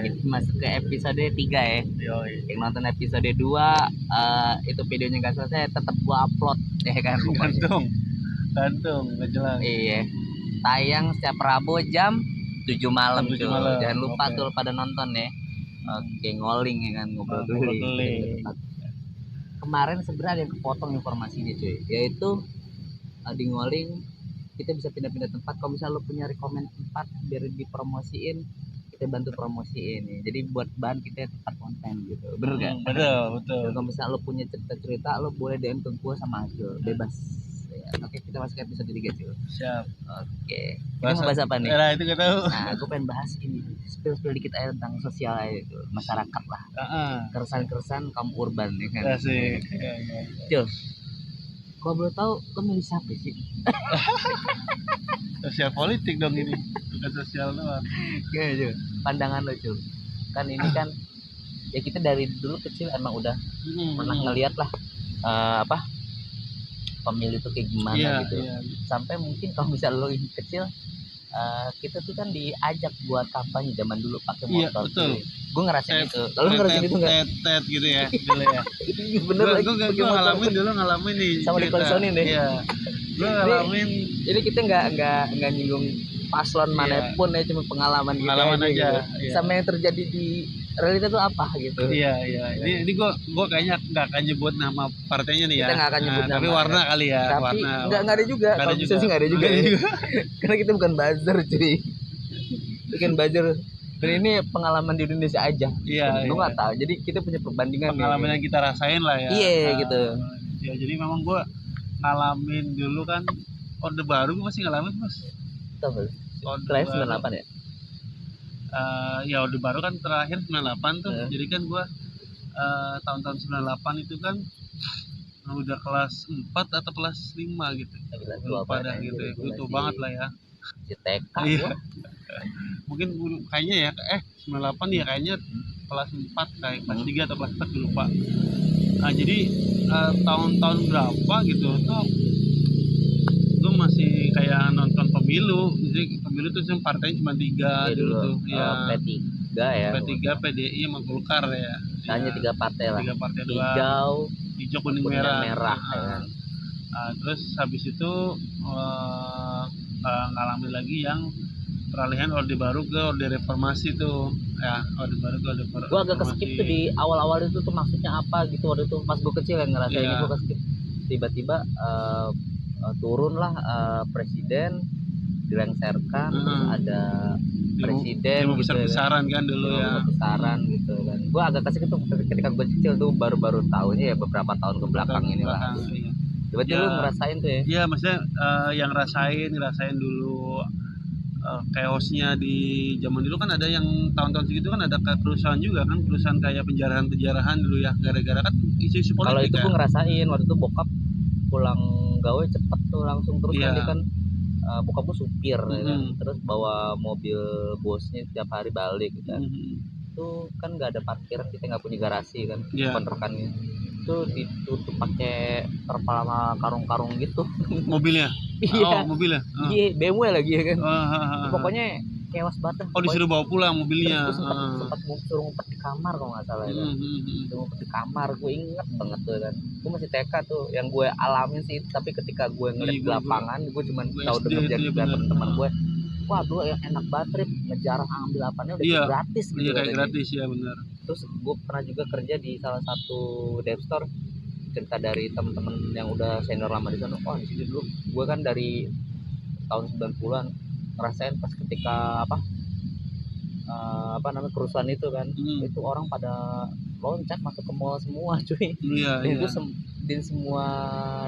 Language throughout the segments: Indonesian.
Kita masuk ke episode 3 ya. Yoi. Yang nonton episode 2 itu videonya nggak selesai, tetap gua upload ya kan. Gantung, nggak jelas. Iya. Tayang setiap Rabu jam 7 malam Jam 7 tuh. malam. Jangan lupa Oke. tuh pada nonton ya. Oke, ngoling ya kan, ngobrol Ngobrol dulu. dulu. Kemarin sebenarnya ada yang kepotong informasinya cuy, yaitu di ngoling kita bisa pindah-pindah tempat. Kalau misalnya lo punya rekomend tempat biar dipromosiin, kita bantu promosiin ya. Jadi buat bahan kita tempat konten gitu, bener gak? Betul. Dan kalau misalnya lo punya cerita-cerita, lo boleh DM ke gue sama Acil, bebas ya. Oke, kita masuk ke episode 3 cuy. Siap. Oke, kita mau bahas apa nih? Nah, itu gak tahu. Nah, gue pengen bahas ini, spill dikit aja tentang sosial aja gitu, masyarakat lah, keresahan kaum urban ya kan. Asik. Cil, kalau boleh tahu lo milih siapa sih? Sosial politik dong ini, bukan sosial doang. Gimana Cil? Pandangan lo Cil, kan ini kan ya kita dari dulu kecil emang udah pernah ngeliat lah pemilu itu kayak gimana gitu. Sampai mungkin kalau misalnya lo kecil, kita tuh kan diajak buat kampanye zaman dulu pakai motor. Betul. Gue ngerasain itu. Kalau ngerasain itu nggak? Tet gitu ya, dulu ya. Bener lagi. Gue ngalamin nih. Sama dikonsonin deh. Iya. Gue ngalamin. Jadi kita nggak nyinggung paslon manapun ya, cuma pengalaman aja. Gitu. Iya. Sama yang terjadi di realita tuh apa gitu. Iya. Ini gue kayaknya nggak akan nyebut nama partainya nih ya. Kita nggak akan nyebut nama. Tapi warna kali ya. Tapi nggak ada juga. Kalau bisa sih nggak ada juga. Karena kita bukan buzzer cuy. Bukan buzzer. Dan ini pengalaman di Indonesia aja. Iya. Gue nggak tahu. Jadi kita punya perbandingan. Pengalaman yang kita rasain lah ya. Iya gitu. Ya jadi memang gue ngalamin dulu kan. Orde Baru gue masih ngalamin mas. Tahu. Terakhir 98 ya. Ya Orde Baru kan terakhir 98 tuh. Jadi kan gue tahun-tahun 98 itu kan udah kelas 4 atau kelas 5 gitu. Lupa dah gitu ya. Gue tua banget lah ya. TK iya. Mungkin kayaknya ya 98 ya kayaknya kelas 4 kayak kelas 3 atau kelas 4 lupa. Nah jadi tahun-tahun berapa gitu tuh gue masih kayak nonton pemilu. Jadi pemilu tuh partainya cuma 3 dulu tuh ya. P3 ya. P3, PDI sama Golkar ya. Hanya 3 partai lah. 3 partai hijau kuning merah ya. Terus habis itu ngalamin lagi yang peralihan Orde Baru ke Orde Reformasi tuh ya. Orde Baru ke Orde Reformasi. Gue agak keskip tuh di awal-awal itu tuh maksudnya apa gitu. Waktu itu pas gue kecil yang ngerasain gue keskip. Tiba-tiba turun lah presiden, dilengserkan, terus ada presiden besar-besaran kan dulu ya. Besaran gitu kan. Gue agak keskip tuh ketika gue kecil tuh baru-baru tahunya ya beberapa tahun ke belakang ini lah. Berarti lu ngerasain tuh ya? Iya, maksudnya yang ngerasain dulu chaosnya di zaman dulu kan ada yang tahun-tahun segitu kan ada kerusuhan juga kan, kerusuhan kayak penjarahan dulu ya, gara-gara kan isu-isu politik. Kalau itu gue ngerasain waktu itu bokap pulang gawe cepet tuh langsung terus nanti kan bokap gue supir ya kan, terus bawa mobil bosnya setiap hari balik gitu kan. Itu kan nggak ada parkiran, kita nggak punya garasi kan, kontrakannya itu ditutup pakai terpal sama karung-karung gitu mobilnya. Iya. Mobilnya iya BMW lagi ya kan. Pokoknya chaos banget. Disuruh bawa pulang mobilnya. Sempat suruh ngumpet di kamar kalau nggak salah ya. Ngumpet di kamar, gue inget banget tuh kan. Gue masih TK tuh, yang gue alamin sih. Tapi ketika gue ngeliat di lapangan, gue cuma tahu dengar dari teman-teman gue. Wah, dulu yang enak banget, ngejar ambil apanya udah gratis gitu. Iya, kayak gratis ya benar. Terus gue pernah juga kerja di salah satu dev store. Cerita dari teman-teman yang udah senior lama di sana. Oh, di sini dulu gue kan dari tahun 90-an ngerasain pas ketika namanya kerusuhan itu kan. Itu orang pada loncat masuk ke mall semua cuy. Iya. Dan itu di semua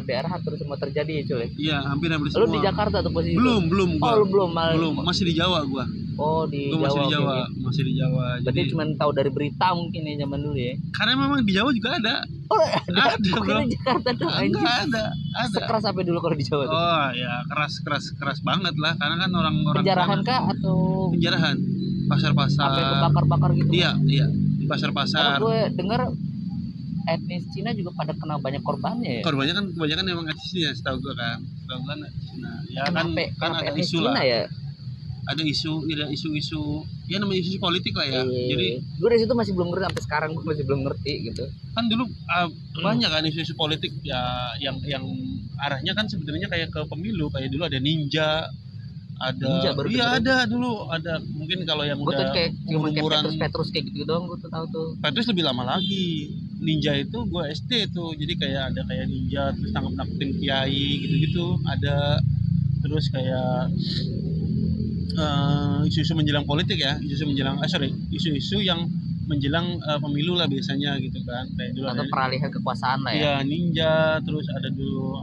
daerah hampir semua terjadi ya cuy. Iya, hampir semua. Lu di Jakarta tuh posisi belum gua. Oh, belum masih di Jawa gua. Oh, masih di Jawa. Berarti cuma tahu dari berita mungkin ya zaman dulu ya. Karena memang di Jawa juga ada. Oh, ada bro. Di Jakarta tuh ada. Sekeras apa dulu kalau di Jawa tuh? Oh, ya keras banget lah, karena kan orang-orang penjarahan kah atau penjarahan pasar-pasar. Sampai kebakar-bakar gitu. Iya, di pasar-pasar. Karena gue dengar etnis Cina juga pada kena banyak korbannya ya. Korbannya kan kebanyakan emang etnis Cina, setahu gue kan. Cina. Ya kan ada isu lah. Cina ya? ada isu-isu ya namanya isu politik lah ya. Jadi gue dari situ masih belum ngerti, sampai sekarang gue masih belum ngerti gitu. Kan dulu banyak kan isu-isu politik ya yang arahnya kan sebenarnya kayak ke pemilu, kayak dulu ada ninja, ada iya ada dulu, ada mungkin kalau yang gua udah kayak umuran Petrus kayak gitu doang gue tuh tahu tuh. Petrus lebih lama lagi. Ninja itu gue SD tuh, jadi kayak ada kayak ninja terus tangkap-tangkapin kiai gitu-gitu ada. Terus kayak isu-isu menjelang politik ya, isu-isu yang menjelang pemilu lah biasanya gitu kan, kayak dulu atau peralihan kekuasaan lah ya. Iya, ninja, terus ada dulu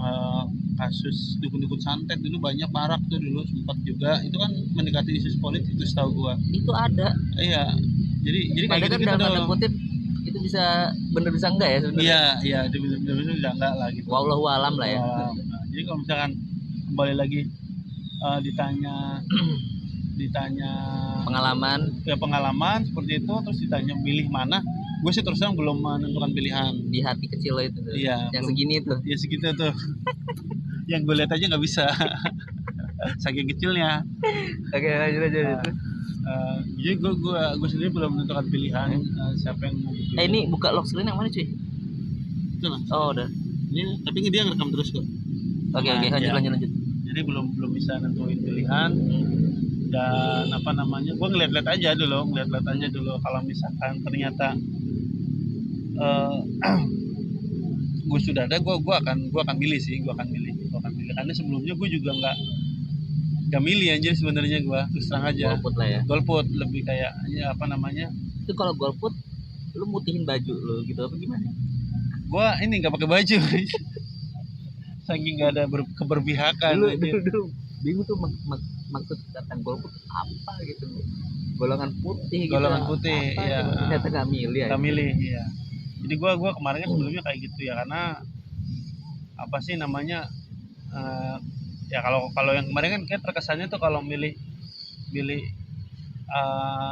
kasus dukun-dukun santet dulu banyak marak tuh dulu sempat juga, itu kan mendekati isu politik itu setahu gua. Itu ada. Iya, jadi kayak gitu dalam tanda kutip itu bisa bener bisa enggak ya sebenarnya. Iya, itu bener bisa enggak lah gitu. Wallahu alam lah ya. Nah, jadi kalau misalkan kembali lagi ditanya pengalaman seperti itu, terus ditanya milih mana, gue sih terus terang belum menentukan pilihan di hati kecil lo itu. Iya, yang belum, segini tuh ya segitu tuh yang gue lihat aja nggak bisa saking kecilnya. Oke, lanjut aja. Jadi gue sendiri belum menentukan pilihan siapa yang mau dipilih. Ini buka lock screen yang mana cuy? Itu lah. Oh udah ini, tapi dia ngerekam terus kok. Oke, lanjut. Jadi belum bisa nentuin pilihan. Dan apa namanya, gue ngeliat-liat aja dulu kalau misalkan ternyata gue sudah ada, gue akan milih karena sebelumnya gue juga nggak milih anjir sebenarnya. Gue terus terang aja golput lah ya, golput lebih kayak ya apa namanya itu. Kalau golput lu mutihin baju lu gitu apa gimana? Gue ini nggak pakai baju saking nggak ada keberpihakan. Dulu bingung tuh maksud datang golput apa gitu, golongan putih ya, ternyata nggak milih ya. Jadi gue kemarin kan sebelumnya kayak gitu ya, karena apa sih namanya ya kalau yang kemarin kan kayak terkesannya tuh kalau milih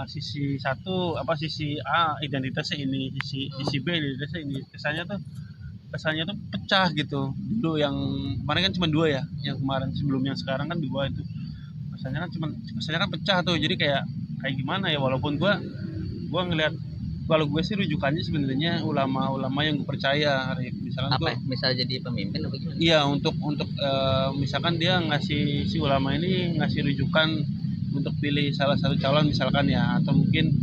sisi satu sisi A identitasnya ini, sisi B identitasnya ini, kesannya tuh pecah gitu. Dulu yang kemarin kan cuma 2 ya, yang kemarin sebelum yang sekarang kan 2 itu kesannya kan pecah tuh. Jadi kayak gimana ya, walaupun gua ngelihat, kalau gue sih rujukannya sebenarnya ulama-ulama yang gue percaya. Misalkan misal jadi pemimpin apa gimana? Iya, untuk misalkan dia ngasih, si ulama ini ngasih rujukan untuk pilih salah satu calon misalkan ya, atau mungkin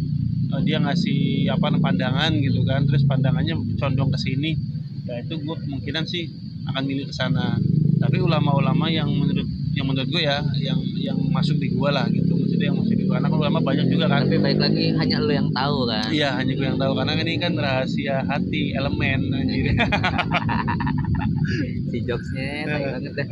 dia ngasih pandangan gitu kan, terus pandangannya condong ke sini ya, itu gue kemungkinan sih akan milih ke sana. Tapi ulama-ulama yang menurut gue ya yang masuk di gue lah gitu, maksudnya yang masuk di gue, karena kan ulama banyak juga kan. Tapi baik lagi hanya lo yang tahu kan. Iya, hanya gue yang tahu, karena ini kan rahasia hati elemen anjir. Si jokesnya baik banget dah.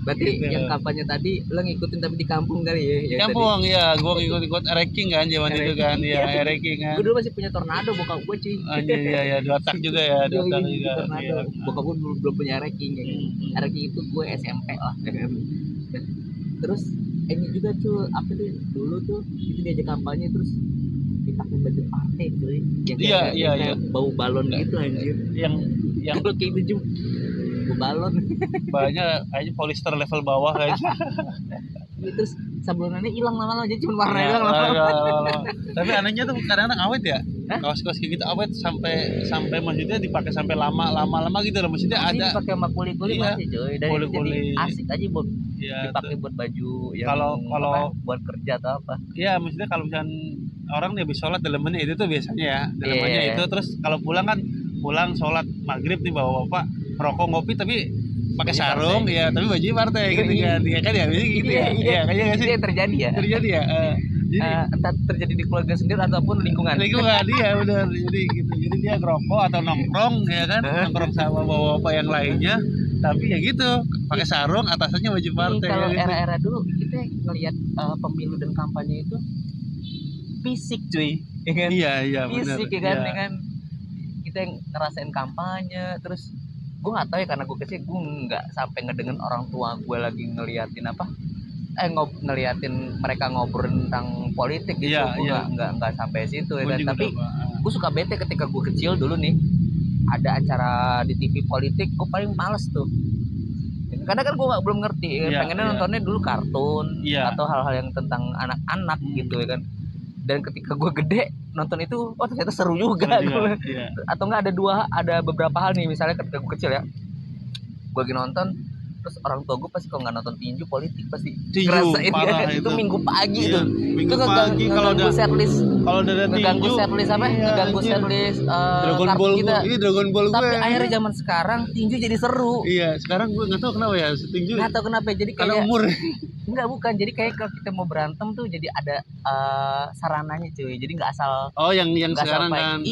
Berarti gitu. Yang kampanye tadi lo ngikutin tapi di kampung kali ya? Di kampung tadi. Ya, gue ngikut ranking kan zaman itu kan, ya ranking kan. Gue dulu masih punya tornado bokap gue cuy. Anjir, ya 2 tak juga ya, 2 tak juga. Tornado. Ya. Bokap gue belum punya ranking ya. Ranking itu gue SMP lah. Terus ini juga tuh apa tuh dulu tuh itu diajak kampanye terus dipakai baju partai cuy. Iya. Bau balon gitu anjir. Yang kalau kayak gitu balon banyak kayaknya polister level bawah aja. Terus sablonannya hilang lama-lama, jadi cuma warna doang lama-lama. Tapi anehnya tuh kadang-kadang awet ya. Kaos-kaos kayak gitu awet sampai maksudnya dipakai sampai lama gitu loh. Maksudnya masih ada dipakai sama kuli-kuli masih cuy. Dan jadi asik aja buat dipakai buat baju yang kalau buat kerja atau apa. Iya, maksudnya kalau misalkan orang nih habis sholat dalemannya itu tuh biasanya ya. Dalemannya itu, terus kalau pulang sholat maghrib nih bapak rokok ngopi tapi pakai sarung partai. Ya tapi baju partai gitu kan. Iya kan ya gitu ya. Iya kayaknya enggak sih yang terjadi ya. Jadi entah terjadi di keluarga sendiri ataupun lingkungan dia benar. Jadi gitu. Jadi dia ngerokok atau nongkrong ya kan, nongkrong sama bapak yang lainnya, tapi ya gitu pakai sarung, atasannya baju partai. Kalau gitu. Era-era dulu kita ngelihat pemilu dan kampanye itu fisik cuy, ya kan? Iya fisik bener. Ya kan kita yang ngerasain kampanye. Terus gue nggak tahu ya, karena gue kecil gue nggak sampai ngedengen orang tua gue lagi ngeliatin ngeliatin mereka ngobrol tentang politik gitu. Gue nggak sampai situ ya kan. Tapi gue suka bete ketika gue kecil dulu nih, ada acara di TV politik gue paling males tuh ya Karena kan gue belum ngerti pengennya nontonnya dulu kartun atau hal-hal yang tentang anak-anak gitu ya kan. Dan ketika gue gede nonton itu, oh ternyata seru juga. Atau enggak ada beberapa hal nih, misalnya ketika gue kecil ya, gue lagi nonton, terus orang tua gue pasti kalau nggak nonton tinju politik pasti ngerasain kan. Itu minggu pagi tuh. Minggu pagi kalau ada setlist, kalau ada ngeganggu tinju, setlist apa? Ngeganggu setlist Dragon Ball kita. Ini Dragon Ball gue. Tapi akhirnya zaman sekarang tinju jadi seru. Iya, sekarang gue nggak tahu kenapa ya tinju. Nggak tahu kenapa, jadi kayak karena umur. Enggak, bukan. Jadi kayak kalau kita mau berantem tuh jadi ada sarananya cuy. Jadi nggak asal. Oh, yang sekarang kan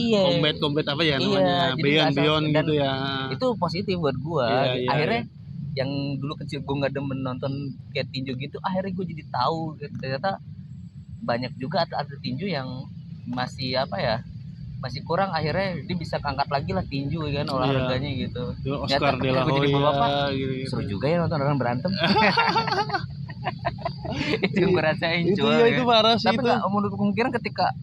combat apa ya namanya? Beyond gitu ya. Itu positif buat gua. Akhirnya yang dulu kecil gue nggak demen nonton kayak tinju gitu, akhirnya gue jadi tahu ternyata banyak juga atlet tinju yang masih masih kurang, akhirnya dia bisa angkat lagi lah tinju kan olahraganya gitu. Oscar De La Hoya gitu. Seru juga ya nonton orang berantem. Itu yang gue rasain cuy. Itu parah sih. Tapi nggak menurut kemungkinan ketika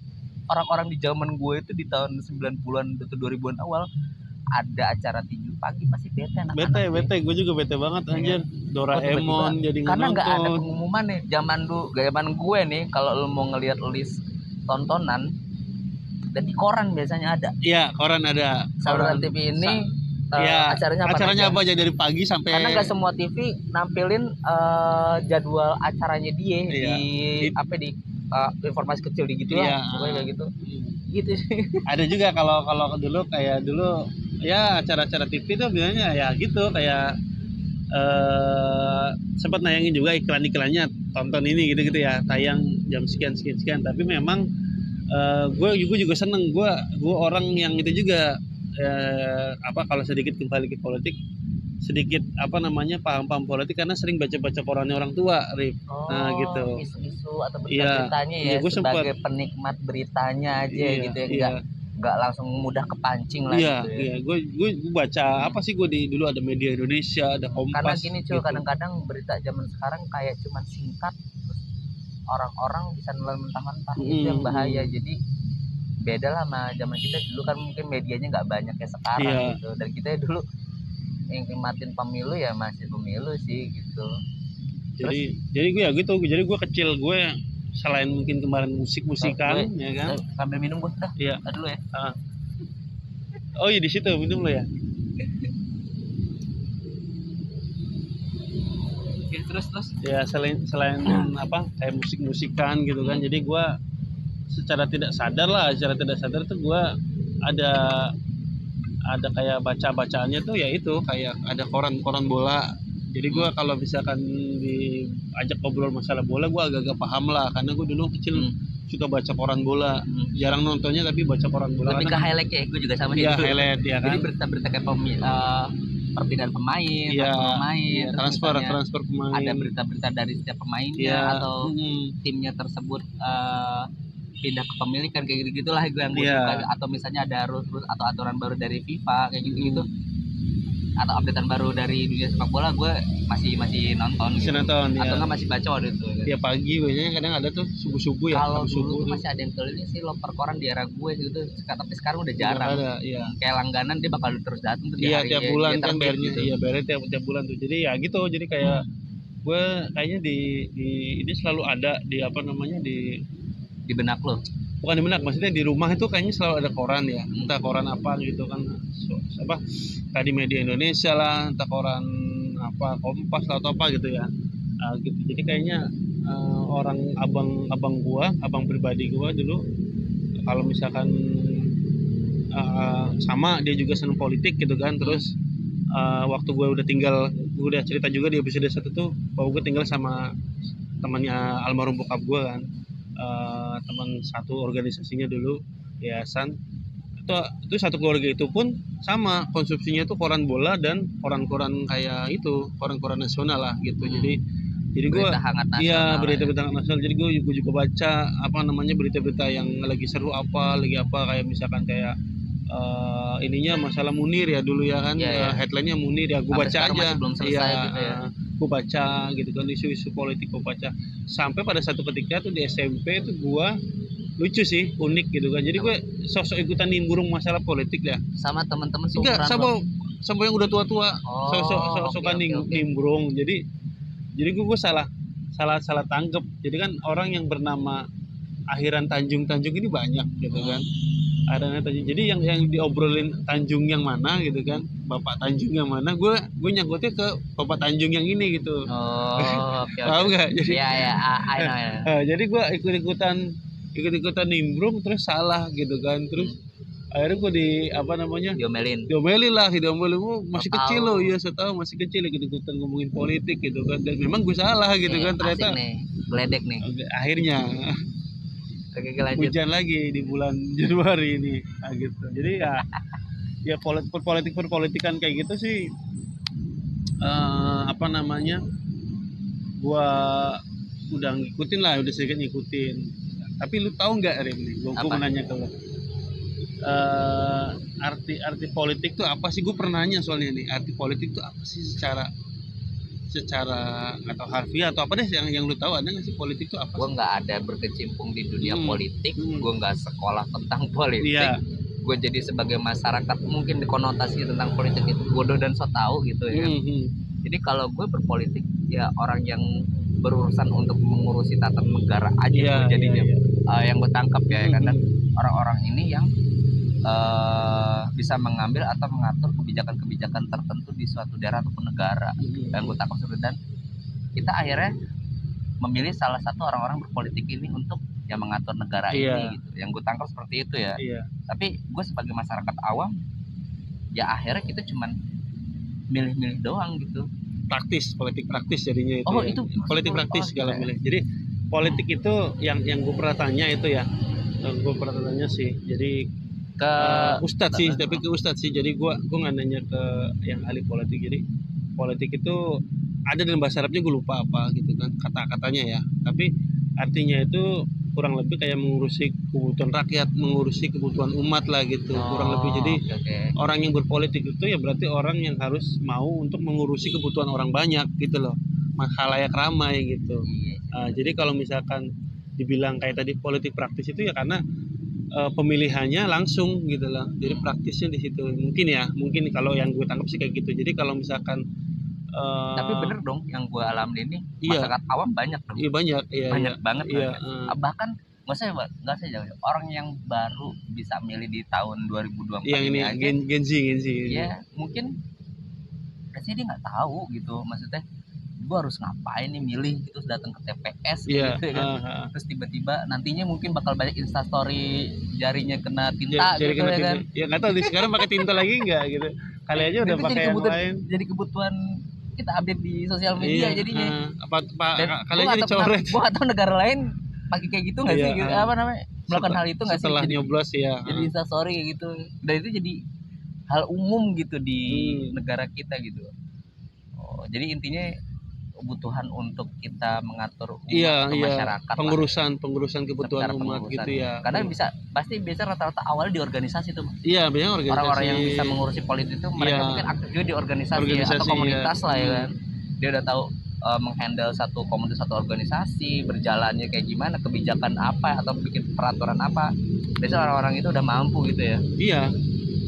orang-orang di zaman gue itu di tahun 90-an atau 2000-an awal ada acara tinju pagi pasti bete anak-anak. Bete, gue juga bete banget anjir. Doraemon jadi nggak nonton. Karena nggak ada pengumuman nih. Zaman gue nih, kalau lo mau ngelihat list tontonan dan di koran biasanya ada. Iya, koran ada. Saluran TV ini acaranya apa aja dari pagi sampai. Karena nggak semua TV nampilin jadwal acaranya dia di informasi kecil di gitu lah, pokoknya kayak gitu. Gitu sih. Ada juga kalau dulu ya acara-acara TV tuh biasanya ya gitu kayak sempat nayangin juga iklan-iklannya, tonton ini gitu-gitu ya, tayang jam sekian, tapi memang gue juga seneng, gue orang yang itu juga kalau sedikit kembali ke politik, sedikit paham politik karena sering baca korannya orang tua, Rif. Nah gitu, isu-isu atau berita-beritanya ya, sebagai penikmat beritanya aja gitu ya, nggak langsung mudah kepancing lah gitu ya. Gue baca gue dulu ada Media Indonesia, ada Kompas. Karena gini cuy, gitu. kadang-kadang berita zaman sekarang kayak cuman singkat, terus orang-orang bisa nelan mentah-mentah, itu yang bahaya. Jadi beda lah sama zaman kita dulu kan, mungkin medianya nggak banyak kayak sekarang gitu. Dan kita dulu yang nikmatin pemilu ya masih pemilu sih gitu. Jadi gue ya gitu, jadi gue kecil gue selain mungkin kemarin musikan ya kan. Sambil minum gue iya. Dulu ya. Oh iya, di situ minum lo ya. Oke, terus ya selain kayak musikan gitu kan. Jadi gue secara tidak sadar tuh gue ada kayak bacaannya tuh, ya itu kayak ada koran bola. Jadi gue kalau misalkan diajak ngobrol masalah bola, gue agak-agak paham lah, karena gue dulu kecil suka baca koran bola. Jarang nontonnya tapi baca koran bola. Lebih ke highlight ya, gue juga sama ya, highlight ya kan. Jadi berita-berita kayak perpindahan pemain, transfer pemain. Ada berita-berita dari setiap pemainnya atau timnya tersebut pindah kepemilikan, kayak gitu-gitulah gue yang gue suka. Atau misalnya ada rules atau aturan baru dari FIFA kayak gitu-gitu, atau updatean baru dari dunia sepak bola, gue masih nonton gitu. Atau nggak masih baca waktu itu gitu. Ya pagi biasanya kadang ada tuh subuh ya. Kalau dulu tuh masih ada yang keliling sih loper koran di era gue gitu, tapi sekarang udah jarang. Kayak langganan dia bakal terus datang tuh di hari tiap bulan kan bayarnya gitu. Iya, bayarnya tiap bulan tuh. Jadi ya gitu, jadi kayak gue kayaknya di ini selalu ada di benak lo. Bukan di benak, maksudnya di rumah itu kayaknya selalu ada koran ya, entah koran apa gitu kan, tadi Media Indonesia lah, entah koran Kompas atau apa gitu ya, gitu. Jadi kayaknya abang pribadi gua dulu kalau misalkan sama dia juga senang politik gitu kan. Terus waktu gue udah cerita juga di episode 1 tuh bahwa gue tinggal sama temannya almarhum bokap gue kan. Teman satu organisasinya dulu, yayasan itu satu keluarga itu pun sama konsumsinya itu koran bola dan koran-koran kayak itu, koran-koran nasional lah gitu. Jadi gue berita-berita hangat nasional. Jadi gue juga baca berita-berita yang lagi seru kayak misalkan kayak ininya masalah Munir ya dulu ya kan. Headline-nya Munir ya, gue baca aja. Belum selesai gitu ya. Gue baca gitu kan, isu-isu politik gue baca sampai pada satu ketika tuh di SMP tuh gue lucu sih, unik gitu kan. Jadi gue sosok ikutan nimbrung masalah politik ya sama teman-teman enggak, sama sama yang udah tua-tua. Suka nimbrung. Jadi gue salah tangkep. Jadi kan orang yang bernama akhiran Tanjung ini banyak gitu kan. Ada Tanjung. Jadi yang diobrolin Tanjung yang mana gitu kan, Bapak Tanjung yang mana, gue nyangkutnya ke Bapak Tanjung yang ini gitu. Oke. Tahu nggak? Jadi I know. Jadi gue ikut-ikutan nimbrung terus salah gitu kan. Terus akhirnya gue diomelin lah. Gue masih kecil loh, ya saya tahu masih kecil ikut-ikutan ngomongin politik gitu kan, dan memang gue salah gitu kan ternyata. Asik nih, geledek nih. Akhirnya hujan lagi di bulan Januari ini, gitu. Jadi ya politikan kayak gitu sih, gua udah ngikutin lah, udah sedikit ngikutin. Tapi lu tahu nggak, Rim, nih gua mau nanya ke lu, arti politik tuh apa sih? Gue pernah nanya soalnya nih, arti politik tuh apa sih secara atau harfiah atau apa deh yang lu tahu, ada nggak sih politik itu apa? Gue nggak ada berkecimpung di dunia politik, gue nggak sekolah tentang politik. Gue jadi sebagai masyarakat mungkin dikonotasi tentang politik itu bodoh dan so tau gitu ya. Jadi kalau gue berpolitik ya orang yang berurusan untuk mengurusi tata negara aja jadinya. Yang gue tangkap ya, karena orang-orang ini yang bisa mengambil atau mengatur kebijakan-kebijakan tertentu di suatu daerah ataupun negara. Dan gue tangkap seperti, dan kita akhirnya memilih salah satu orang-orang berpolitik ini untuk yang mengatur negara ini gitu. Yang gue tangkap seperti itu ya. Tapi gue sebagai masyarakat awam ya akhirnya kita cuman milih-milih doang gitu. Politik praktis jadinya itu. Itu politik praktis segala milih. Jadi politik itu yang gue pernah tanya itu ya. Gue pernah tanya sih. Jadi ke Ustadz sih, tapi ke Ustadz sih. Jadi gue nggak nanya ke yang ahli politik. Jadi politik itu ada dalam bahasa Arabnya, gue lupa apa gitu kan kata-katanya ya. Tapi artinya itu kurang lebih kayak mengurusi kebutuhan rakyat, mengurusi kebutuhan umat lah gitu, kurang lebih. Jadi orang yang berpolitik itu ya berarti orang yang harus mau untuk mengurusi kebutuhan orang banyak gitu loh, khalayak ramai gitu. Jadi kalau misalkan dibilang kayak tadi politik praktis itu ya karena pemilihannya langsung gitu loh, jadi praktisnya di situ mungkin kalau yang gue tangkap sih kayak gitu. Jadi kalau misalkan tapi bener dong yang gue alami ini, masyarakat awam banyak dong. Banyak banget. Bahkan nggak usah jauh, orang yang baru bisa milih di tahun 2024 yang ini aja, Gen Z ya mungkin dia nggak tahu gitu, maksudnya gue harus ngapain nih milih, terus datang ke TPS gitu kan. Terus tiba-tiba nantinya mungkin bakal banyak instastory jarinya kena tinta gitu ya kan. Ya nggak tahu sekarang pakai tinta lagi nggak gitu, kali aja udah pakai yang lain. Jadi kebutuhan kita update di sosial media jadinya. Kali aja dicoret. Gue nggak tahu negara lain pakai kayak gitu nggak sih, gitu, melakukan hal itu nggak sih? Setelah nyoblos ya. Jadi instastory kayak gitu, dan itu jadi hal umum gitu di negara kita gitu. Jadi intinya kebutuhan untuk kita mengatur umat masyarakat, pengurusan kebutuhan umat gitu ya. Karena biasa rata-rata awalnya di organisasi tuh. Iya, banyak organisasi. Orang-orang yang bisa mengurusi politik itu mereka mungkin aktif juga di organisasi atau komunitas lah ya kan. Dia udah tahu menghandle satu komunitas, satu organisasi, berjalannya kayak gimana, kebijakan apa atau bikin peraturan apa. Biasanya orang-orang itu udah mampu gitu ya. Iya.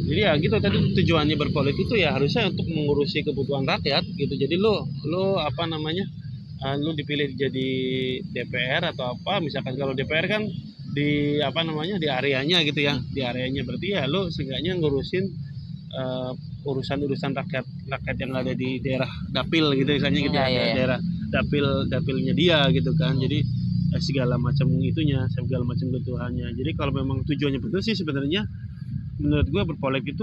Jadi ya gitu, tadi tujuannya berpolitik itu ya harusnya untuk mengurusi kebutuhan rakyat gitu. Jadi lu dipilih jadi DPR atau apa, misalkan kalau DPR kan di di areanya gitu ya, di areanya berarti ya lu seenggaknya ngurusin urusan rakyat yang ada di daerah dapil gitu misalnya gitu daerah dapilnya dia gitu kan. Jadi segala macam kebutuhannya. Jadi kalau memang tujuannya betul sih sebenarnya menurut gue berpolitik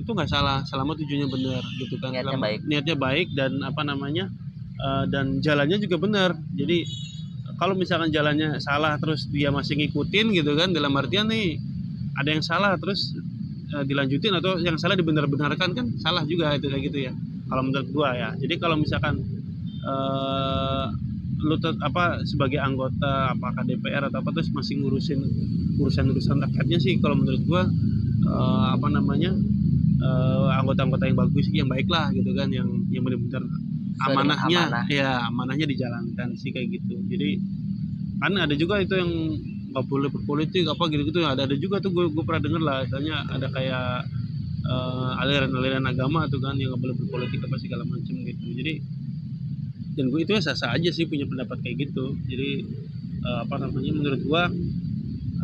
itu nggak salah selama tujuannya benar gitu kan. Niatnya baik dan dan jalannya juga benar. Jadi kalau misalkan jalannya salah terus dia masih ngikutin gitu kan, dalam artian nih ada yang salah terus dilanjutin atau yang salah dibenar-benarkan, kan salah juga itu kayak gitu ya kalau menurut gue ya. Jadi kalau misalkan lu sebagai anggota apakah DPR atau apa terus masih ngurusin urusan rakyatnya sih, kalau menurut gua anggota-anggota yang bagus, yang baik lah gitu kan, yang benar-benar amanahnya dijalankan sih kayak gitu. Jadi kan ada juga itu yang nggak boleh berpolitik apa gitu-gitu, ada juga tuh gue pernah denger lah, misalnya ada kayak aliran-aliran agama tuh kan yang nggak boleh berpolitik apa segala macam gitu. Jadi dan gue itu ya sah-sah aja sih punya pendapat kayak gitu. Jadi apa namanya, menurut gue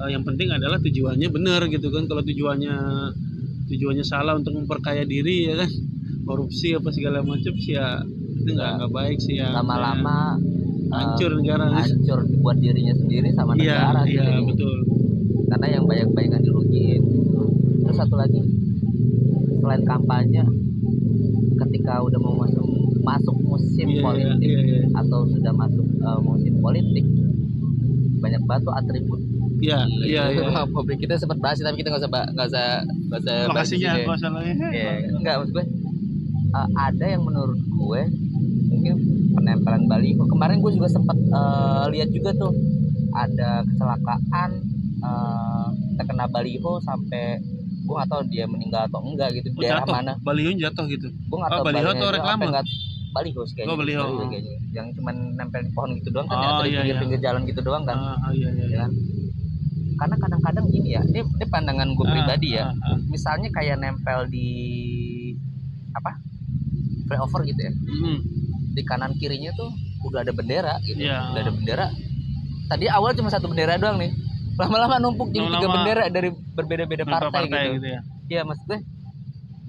yang penting adalah tujuannya benar gitu kan. Kalau tujuannya salah untuk memperkaya diri ya kan, korupsi apa segala macam sih ya itu nggak baik sih ya. Lama-lama Hancur negara. hancur buat dirinya sendiri sama negara Iya, gitu. betul. Karena yang banyak-banyak kan dirugiin. Terus satu lagi, selain kampanye, ketika udah mau masuk musim politik atau sudah masuk musim politik, banyak batu atribut. Iya. Publik kita sempat bahas tapi kita nggak usah lokasinya nggak usah lagi. Enggak, maksud gue ada yang menurut gue mungkin penempelan baliho. Kemarin gue juga sempat lihat juga tuh ada kecelakaan terkena baliho sampai gue nggak tahu dia meninggal atau enggak gitu. Daerah jatuh, mana baliho jatuh gitu. Gue nggak tahu baliho atau reklame. Baliho sih kayaknya. Baliho kayaknya yang cuma nempel di pohon gitu doang kan, atau di iya. pinggir jalan gitu doang kan. Iya. Kan? Karena kadang-kadang gini ya, ini pandangan gue pribadi ya. Misalnya kayak nempel di apa, flyover gitu ya, di kanan kirinya tuh udah ada bendera gitu. Udah ada bendera. Tadi awal cuma satu bendera doang nih, lama-lama numpuk jadi 3 bendera dari berbeda-beda partai gitu. Iya, maksud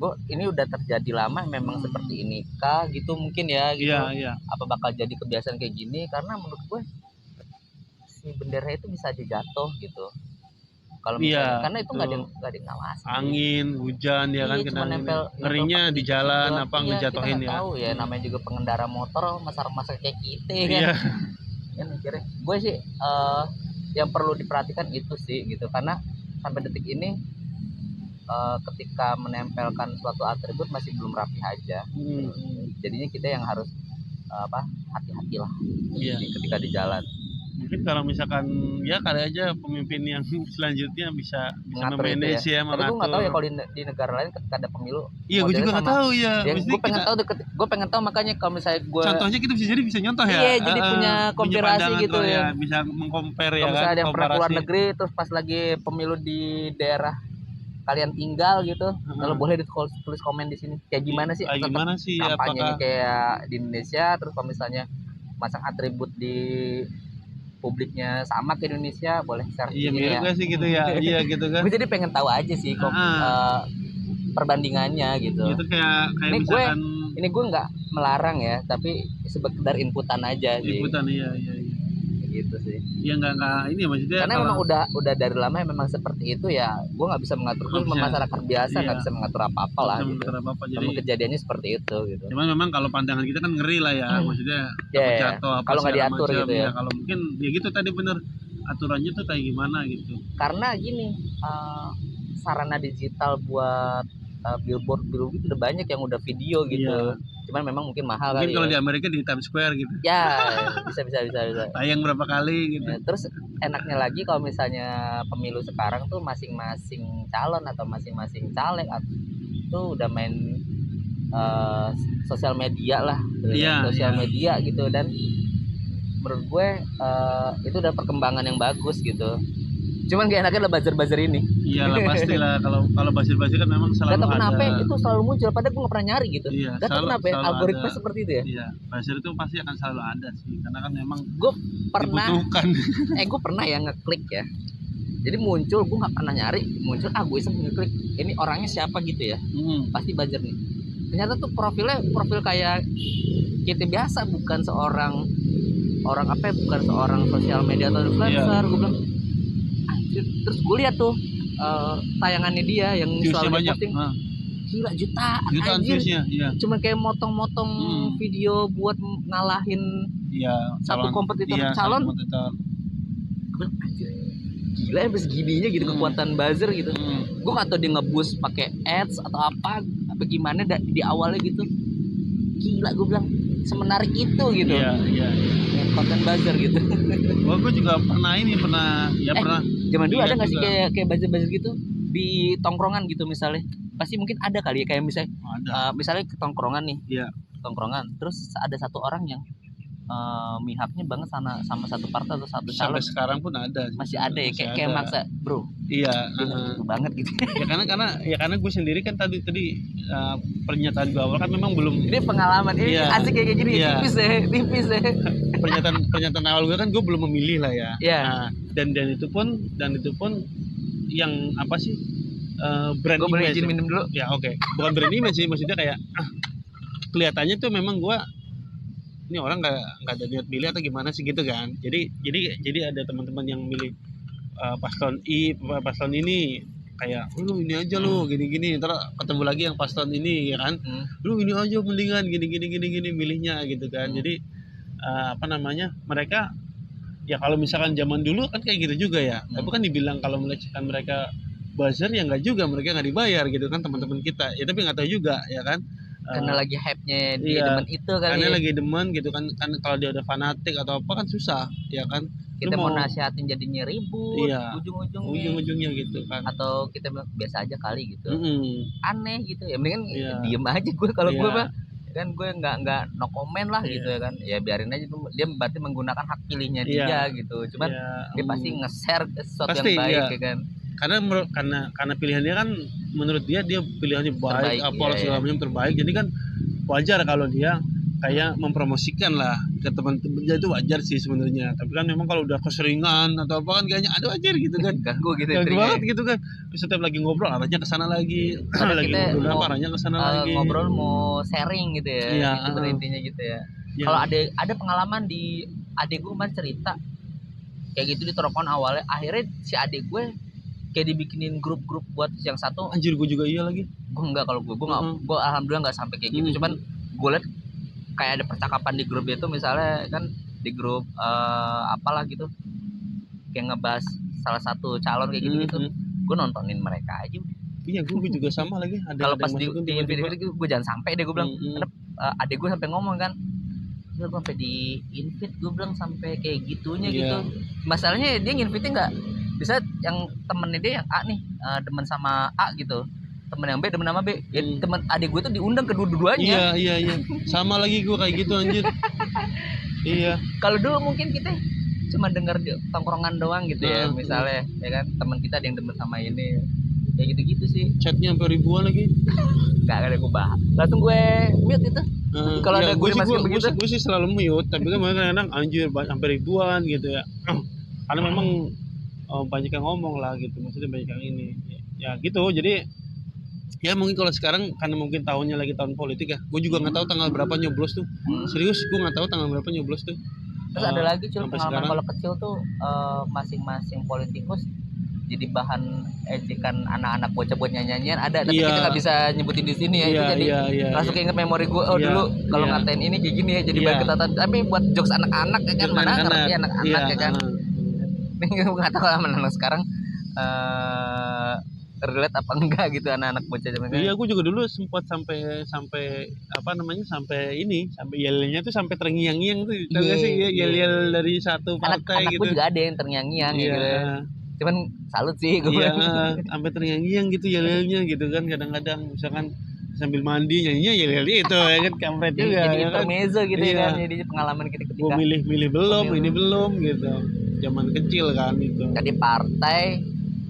gue ini udah terjadi lama memang seperti ini kah gitu mungkin ya gitu. Iya. Apa bakal jadi kebiasaan kayak gini? Karena menurut gue si bendera itu bisa aja jatuh gitu. Kalau misalnya karena itu nggak ada yang ngawasin. Angin, hujan ya kan, kena ngerinya di jalan apa ngejatuhin ya. Tahu ya, namanya juga pengendara motor masa kayak kita kan. Kan mikirnya gue sih yang perlu diperhatikan itu sih gitu, karena sampai detik ini ketika menempelkan suatu atribut masih belum rapi aja. Jadinya kita yang harus hati-hatilah ketika di jalan. Mungkin kalau misalkan ya kali aja pemimpin yang selanjutnya bisa memanage ya. Tapi gue nggak tahu ya kalau di negara lain ketika ada pemilu. Iya, gue juga nggak tahu ya. Gue pengen tahu makanya kalau misalnya gue. Contohnya kita bisa nyontoh ya. Iya, jadi punya komparasi gitu ya. Bisa mengcompare ya. Kalau misalnya ada yang pernah keluar negeri terus pas lagi pemilu di daerah kalian tinggal gitu, kalau boleh ditulis komen di sini kayak gimana sih kampanyenya kayak di Indonesia. Terus kalau misalnya masang atribut di publiknya sama ke Indonesia, boleh share ya. Sih gitu ya. Iya gitu kan. Gue jadi pengen tahu aja sih perbandingannya gitu. Itu kayak misalkan ini gue nggak melarang ya, tapi sekedar inputan aja sih. Inputan iya. Gitu sih. Ya nggak ini ya maksudnya. Karena memang udah dari lama memang seperti itu ya. Gue nggak bisa mengatur, masyarakat biasa nggak bisa mengatur apa-apa lah. Gitu. Jadi kejadiannya seperti itu gitu. Cuman memang kalau pandangan kita kan ngeri lah ya, maksudnya jatuh apa kalau nggak diatur macam, gitu ya. Kalau mungkin ya gitu tadi bener aturannya tuh kayak gimana gitu. Karena gini, sarana digital buat billboard itu udah banyak yang udah video gitu. Cuman memang mungkin mahal mungkin kali kalau ya. Di Amerika di Times Square gitu ya bisa tayang berapa kali gitu ya. Terus enaknya lagi kalau misalnya pemilu sekarang tuh masing-masing calon atau masing-masing caleg tuh udah main sosial media lah, sosial media gitu. Dan menurut gue itu udah perkembangan yang bagus gitu. Cuman gak enaknya lah buzzer ini. Iyalah pastilah kalau buzzer kan memang selalu ada. Gak tau kenapa itu selalu muncul, padahal gue gak pernah nyari gitu. Gak tau kenapa algoritma ada. Seperti itu ya. Iya, buzzer itu pasti akan selalu ada sih, karena kan memang gue pernah dibutuhkan. Gue pernah ya ngeklik ya. Jadi muncul, gue gak pernah nyari, muncul gue iseng ngeklik. Ini orangnya siapa gitu ya. Pasti buzzer nih. Ternyata tuh profil kayak kita biasa, bukan seorang sosial media atau influencer. Gue bilang terus gue lihat tuh tayangannya dia yang selalu posting, gila jutaan viewsnya, cuma kayak motong-motong video buat ngalahin satu kompetitor calon. Gila ya segininya gitu kekuatan buzzer gitu. Gue nggak tahu dia nge-boost pakai ads atau apa gimana di awalnya gitu. Gila, gue bilang semenarik itu gitu. Konten buzzer gitu. Gue juga pernah pernah. Zaman dulu ada nggak sih kayak buzzer gitu di tongkrongan gitu misalnya? Pasti mungkin ada kali ya, kayak misalnya misalnya ke tongkrongan nih. Tongkrongan, terus ada satu orang yang mihaknya banget sama satu partai atau satu calon. Sampai sekarang pun ada. Masih ada ya, kayak maksa, bro. Iya, gitu banget gitu. Ya karena gue sendiri kan tadi pernyataan gue awal kan memang belum. Ini pengalaman ini asik kayak gini, tipis ya. Pernyataan awal gue kan gue belum memilih lah ya. Nah, dan itu pun yang apa sih? Brand gue boleh image. izin minum dulu. Ya oke. Bukan brand image sih, maksudnya kayak kelihatannya tuh memang gue ini orang nggak ada niat milih atau gimana sih gitu kan. Jadi ada teman-teman yang milih paslon ini kayak lu ini aja lu gini ntar ketemu lagi yang paslon ini ya kan. Lu ini aja mendingan gini milihnya gitu kan. Jadi apa namanya, mereka ya kalau misalkan zaman dulu kan kayak gitu juga ya. Tapi kan dibilang kalau melecehkan mereka buzzer ya nggak juga, mereka nggak dibayar gitu kan teman-teman kita ya, tapi nggak tahu juga ya kan. Karena lagi hype-nya dia demen itu kan. Karena lagi demen gitu kan kalau dia udah fanatik atau apa kan susah ya kan. Kita mau nasihatin jadinya ribut, ujung-ujungnya gitu kan. Atau kita bilang biasa aja kali gitu. Aneh gitu ya, mendingan diem aja gue kalau gue mah kan, gue nggak no comment lah gitu ya kan. Ya biarin aja, dia berarti menggunakan hak pilihnya dia gitu. Cuman dia pasti nge-share sesuatu yang baik ya kan. Karena pilihannya kan menurut dia pilihannya baik, apa segala macam terbaik. Jadi kan wajar kalau dia kayak mempromosikan lah ke teman-temannya, itu wajar sih sebenarnya. Tapi kan memang kalau udah keseringan atau apa kan kayaknya ada wajar gitu kan. Ganggu banget gitu kan. Setiap lagi ngobrol arahnya ke sana lagi. Lagi ngobrol apa arahnya ke sana lagi. Ngobrol mau sharing gitu ya. Itu intinya gitu ya. Kalau ada pengalaman di adik gue kan cerita kayak gitu di Torokon awalnya, akhirnya si adik gue kayak dibikinin grup-grup buat yang satu. Anjir, gue juga iya lagi. Gue enggak, kalau gue alhamdulillah nggak sampai kayak gitu. Cuman gue liat kayak ada percakapan di grup itu, misalnya kan di grup apalah gitu, kayak ngebahas salah satu calon kayak gitu. Gue nontonin mereka aja. Iya, gue juga sama lagi. Kalau pas di invite gue jangan sampai deh, gue bilang. Karena adek gue sampai ngomong kan, gue sampai di invite, gue bilang sampai kayak gitunya gitu. Masalahnya dia nginvite nggak bisa, yang temennya dia yang A nih demen sama A gitu, temen yang B demen sama B. Ya, temen adik gue tuh diundang kedua-duanya. Iya. Sama lagi gue kayak gitu anjir. Iya. Kalau dulu mungkin kita cuma dengar di tongkrongan doang gitu ya, misalnya ya kan teman kita ada yang demen sama ini, kayak gitu-gitu sih. Chatnya sampai ribuan lagi. Gak ada gue bahas. Langsung gue mute itu. Kalau ada gue dimasukin begitu. Gue sih selalu mute, tapi kan kadang-kadang anjir sampai ribuan gitu ya. Karena memang banyak yang ngomong lah gitu, maksudnya banyak yang ini ya gitu. Jadi ya mungkin kalau sekarang karena mungkin tahunnya lagi tahun politik ya, gue juga nggak tahu tanggal berapa nyoblos tuh. Serius gue nggak tahu tanggal berapa nyoblos tuh. Terus ada lagi pengalaman kalau kecil tuh masing-masing politikus jadi bahan ejekan anak-anak bocah buat nyanyian ada, tapi kita nggak bisa nyebutin di sini ya. Itu jadi langsung keinget memori gue. Dulu kalau ngatain ini kayak gini ya, jadi bahan ketatan. Tapi buat jokes anak-anak ya kan, mana ngerti anak-anak ya kan. Gue nggak tahu lah anak sekarang relate apa enggak gitu anak-anak bocah zaman. Iya, gue juga dulu sempat sampai apa namanya, sampai yel-yelnya tuh sampai terngiang-ngiang tuh. Tahu enggak sih yel-yel dari satu partai anak gitu. Gue juga ada yang terngiang-ngiang gitu. Cuman salut sih gue. Iya, sampai terngiang-ngiang gitu yel-yelnya gitu kan. Kadang-kadang misalkan sambil mandi nyanyinya yel-yel itu ya kan, kampret juga. Jadi intermezzo gitu ya kan. Jadi pengalaman kita ketika gue milih belum, ini belum gitu. Zaman kecil kan itu. Tadi partai,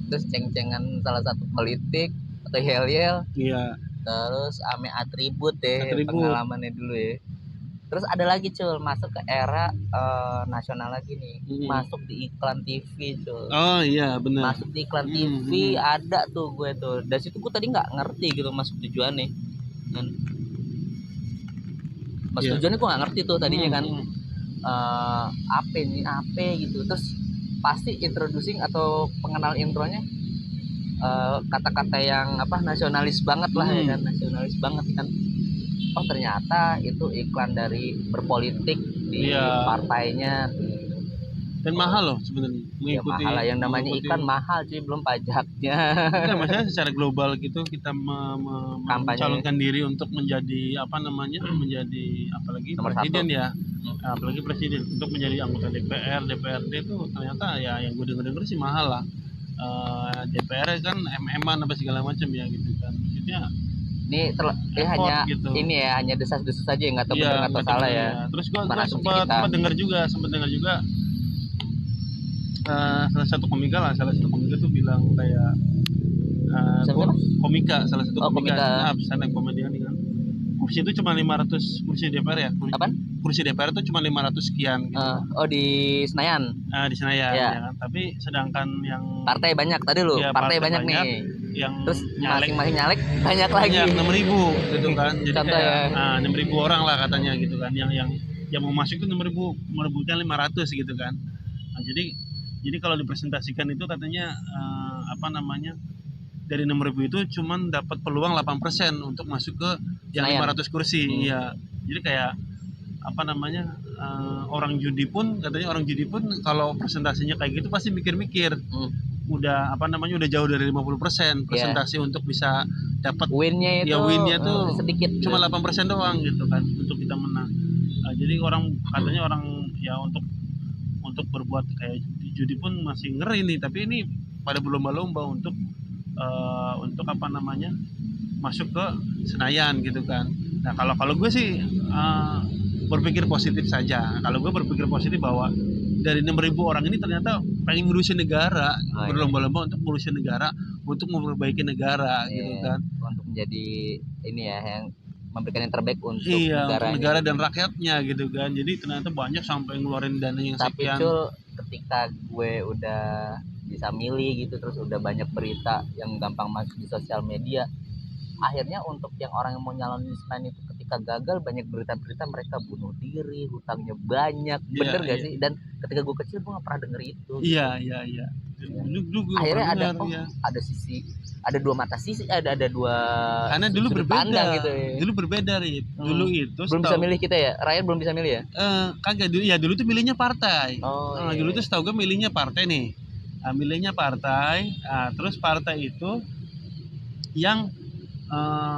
terus ceng-cengan salah satu politik atau yel-yel. Iya. Terus ame atribut pengalamannya dulu ya. Terus ada lagi Cul, masuk ke era nasional lagi nih. Masuk di iklan TV Cul. Oh iya benar. Masuk di iklan TV ada tuh gue tuh. Dari situ gue tadi nggak ngerti gitu masuk tujuannya. Dan tujuannya gue nggak ngerti tuh tadinya kan. Apa gitu. Terus pasti introducing atau pengenal intronya kata-kata yang nasionalis banget lah ya kan, nasionalis banget kan. Oh ternyata itu iklan dari berpolitik di partainya. Dan mahal loh sebenarnya mengikuti. Ya, mahal lah, yang namanya iklan mahal sih, belum pajaknya. Kan maksudnya secara global gitu kita mencalonkan diri untuk menjadi menjadi apalagi nomor presiden 1. Ya. Apalagi presiden untuk menjadi anggota DPRD itu ternyata ya yang gue denger sih mahal lah. DPR kan MM-an apa segala macam ya gitu kan. Maksudnya Ini hanya gitu. Ini ya, hanya desas-desus aja, nggak tahu benar atau salah ya. Terus gue sempat dengar juga salah satu komika tuh bilang kayak salah satu komika sana komedian kan, kursi itu cuma 500 kursi DPR ya. Kursi DPR itu cuma 500 sekian gitu. Di Senayan. Di Senayan ya kan. Tapi sedangkan yang partai banyak tadi lu. Ya, partai banyak nih. Yang terus masing-masing nyalek banyak lagi. 6.000 gitu kan. Jadi contoh kayak 6.000 orang lah katanya gitu kan. Yang mau masuk itu 6.000, merebutkan 500 gitu kan. Nah, jadi kalau dipresentasikan itu katanya dari 6.000 itu cuman dapat peluang 8% untuk masuk ke yang 500 kursi. Iya. Jadi kayak orang judi pun kalau presentasinya kayak gitu pasti mikir-mikir. Udah udah jauh dari 50% presentasi untuk bisa dapat winnya itu sedikit. Cuma 8% doang gitu kan untuk kita menang. Jadi katanya orang ya untuk berbuat kayak judi pun masih ngeri nih, tapi ini pada berlomba-lomba untuk masuk ke Senayan gitu kan. Nah kalau gue sih berpikir positif saja. Kalau gue berpikir positif bahwa dari 6.000 orang ini ternyata pengen ngurusin negara, berlomba-lomba untuk ngurusin negara, untuk memperbaiki negara gitu kan. Untuk menjadi ini ya, yang memberikan yang terbaik untuk negara dan rakyatnya gitu kan. Jadi ternyata banyak sampai ngeluarin dana yang sekian. Tapi ketika gue udah bisa milih gitu, terus udah banyak berita yang gampang masuk di sosial media, akhirnya untuk yang orang yang mau nyalonin Senayan itu ketika gagal, banyak berita-berita mereka bunuh diri, hutangnya banyak, bener gak sih? Dan ketika gue kecil gue gak pernah denger itu. Iya. Dulu akhirnya ada dua mata sisi, ada dua. Karena dulu berbeda gitu ya. Dulu berbeda Rit. Dulu itu belum bisa milih kita ya, rakyat belum bisa milih ya. Kagak dulu tuh milihnya partai. Dulu tuh setahu gue milihnya partai nih. Milihnya partai. Terus partai itu yang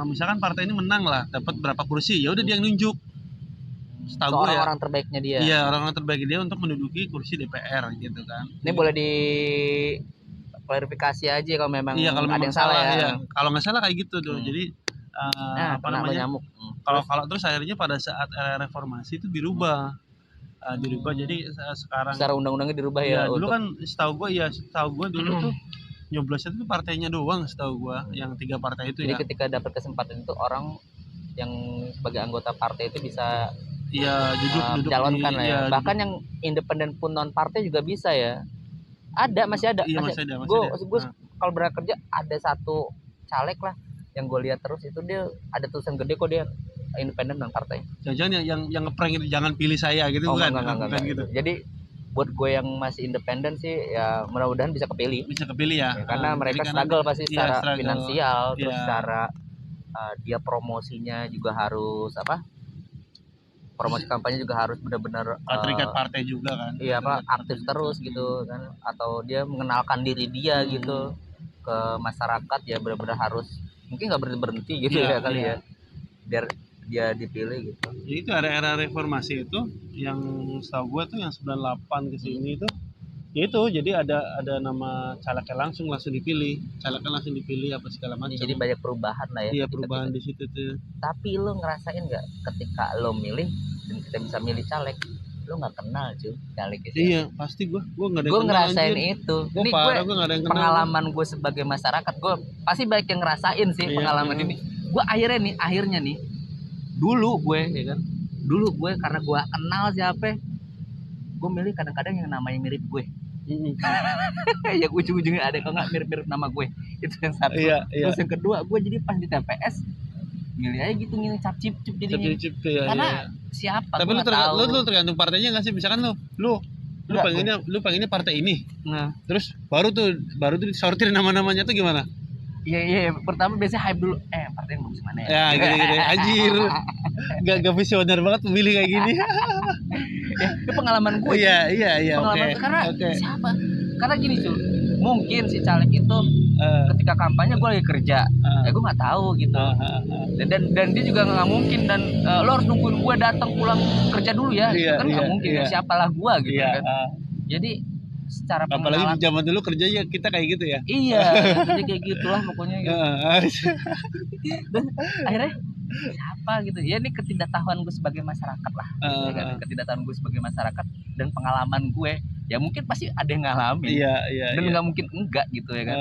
misalkan partai ini menang lah, dapat berapa kursi, ya udah dia yang nunjuk. Setahu gue orang terbaiknya dia. Iya, orang terbaik dia untuk menduduki kursi DPR gitu kan. Ini boleh di klarifikasi aja kalau memang kalau ada yang salah ya. Iya. Kalau nggak salah kayak gitu tuh. Jadi nyamuk. Kalau terus akhirnya pada saat era reformasi itu dirubah. Jadi sekarang secara undang-undangnya dirubah ya. Dulu kan setahu gue dulu tuh nyoblosnya itu partainya doang, setahu gua, yang 3 partai itu. Jadi ketika dapat kesempatan itu, orang yang sebagai anggota partai itu bisa duduk calonkan lah ya. Bahkan yang independen pun non partai juga bisa ya. Masih ada. Gue kalau berangkat kerja ada satu caleg lah yang gue lihat terus itu, dia ada tulisan gede kok, dia independen non partai. Jangan yang ngeprank itu jangan pilih saya gitu. Bukan gitu. Jadi buat gue yang masih independen sih ya, mudah-mudahan bisa kepilih ya, karena mereka struggle pasti secara finansial, terus secara dia promosinya juga harus promosi kampanye juga harus benar-benar terikat partai juga kan. Aktif terus gitu kan, atau dia mengenalkan diri dia gitu ke masyarakat ya, benar-benar harus, mungkin nggak berhenti gitu kali ya, biar dia dipilih gitu. Jadi itu era reformasi itu yang setahu gue tuh yang 98 ke sini itu, itu jadi ada nama calegnya langsung dipilih, apa segala macam. Jadi banyak perubahan lah ya. Iya, perubahan di situ tuh. Tapi lo ngerasain nggak ketika lo milih dan kita bisa milih caleg, lo nggak kenal cuy caleg itu? Iya, pasti gue nggak ada yang kenal. Gue ngerasain itu. Ini gue pengalaman gue sebagai masyarakat, gue pasti banyak yang ngerasain sih pengalaman ini. Gue akhirnya nih dulu gue karena gue kenal siapa, gue milih kadang-kadang yang namanya mirip gue. Ya ujung-ujungnya ada kok nggak mirip-mirip nama gue, itu yang satu. Terus yang kedua, gue jadi pas di TPS milih aja gitu, milih cap-cip jadinya. Karena siapa? Tapi lu tergantung partainya nggak sih? Misalkan lu pengennya partai ini, terus baru tuh disortir nama-namanya tuh gimana? Iya, pertama biasanya hype dulu. Partai yang bagus mana ya? Ya, gini-gini. Anjir. Gak visioner banget memilih kayak gini. Itu pengalaman gue. Iya. Pengalaman karena siapa? Karena gini cuy, mungkin si caleg itu ketika kampanye gue lagi kerja, gue nggak tahu gitu. Dan dia juga nggak mungkin, dan lo harus nungguin gue datang pulang kerja dulu ya. Kan nggak mungkin. Siapalah gue gitu kan. Jadi secara apalagi pengenalan. zaman dulu kerjanya kita kayak gitu ya. Iya, jadi kayak gitulah pokoknya gitu. Dan akhirnya siapa gitu ya, ini ketidaktahuan gue sebagai masyarakat lah gitu, ya kan? Ketidaktahuan gue sebagai masyarakat dan pengalaman gue ya mungkin pasti ada yang ngalamin. Iya, dan nggak mungkin enggak gitu ya kan.